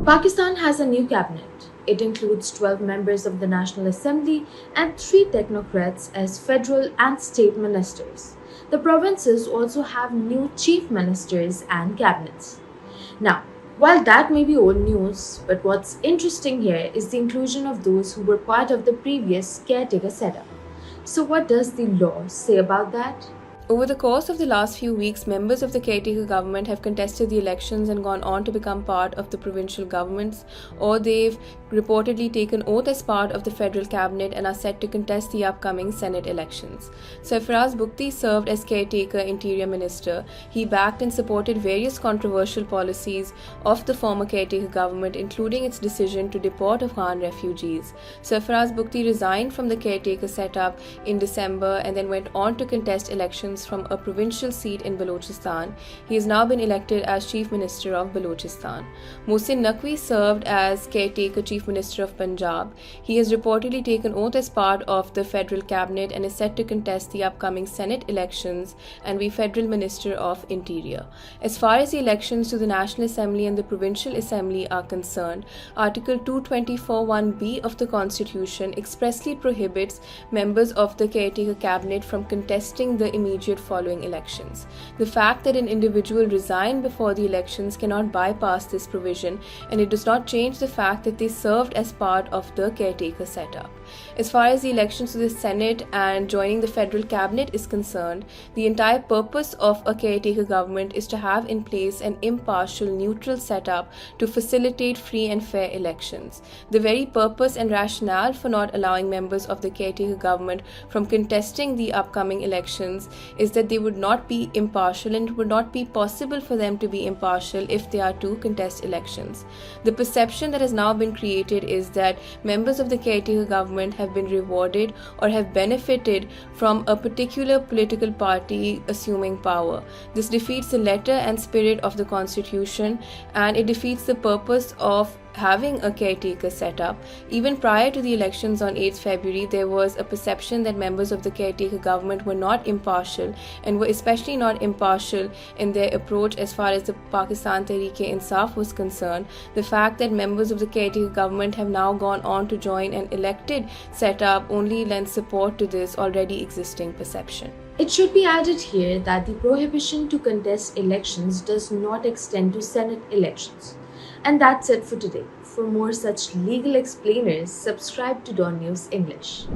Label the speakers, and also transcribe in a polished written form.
Speaker 1: Pakistan has a new cabinet. It includes 12 members of the National Assembly and 3 technocrats as federal and state ministers. The provinces also have new chief ministers and cabinets. Now, while that may be old news, but what's interesting here is the inclusion of those who were part of the previous caretaker setup. So, what does the law say about that?
Speaker 2: Over the course of the last few weeks, members of the caretaker government have contested the elections and gone on to become part of the provincial governments, or they've reportedly taken oath as part of the federal cabinet and are set to contest the upcoming Senate elections. Sarfaraz Bugti served as caretaker interior minister. He backed and supported various controversial policies of the former caretaker government, including its decision to deport Afghan refugees. Sarfaraz Bugti resigned from the caretaker setup in December and then went on to contest elections from a provincial seat in Balochistan. He has now been elected as Chief Minister of Balochistan. Mohsin Naqvi served as caretaker Chief Minister of Punjab. He has reportedly taken oath as part of the federal cabinet and is set to contest the upcoming Senate elections and be Federal Minister of Interior. As far as the elections to the National Assembly and the Provincial Assembly are concerned, Article 224(1)(b) of the Constitution expressly prohibits members of the caretaker cabinet from contesting the immediate following elections. The fact that an individual resigned before the elections cannot bypass this provision, and it does not change the fact that they served as part of the caretaker setup. As far as the elections to the Senate and joining the federal cabinet is concerned, the entire purpose of a caretaker government is to have in place an impartial, neutral setup to facilitate free and fair elections. The very purpose and rationale for not allowing members of the caretaker government from contesting the upcoming elections is that they would not be impartial, and it would not be possible for them to be impartial if they are to contest elections. The perception that has now been created is that members of the caretaker government have been rewarded or have benefited from a particular political party assuming power. This defeats the letter and spirit of the Constitution, and it defeats the purpose of having a caretaker setup. Even prior to the elections on 8th February, there was a perception that members of the caretaker government were not impartial, and were especially not impartial in their approach as far as the Pakistan Tehreek-e-Insaf was concerned. The fact that members of the caretaker government have now gone on to join an elected setup only lends support to this already existing perception.
Speaker 1: It should be added here that the prohibition to contest elections does not extend to Senate elections. And that's it for today. For more such legal explainers, subscribe to DawnNews English.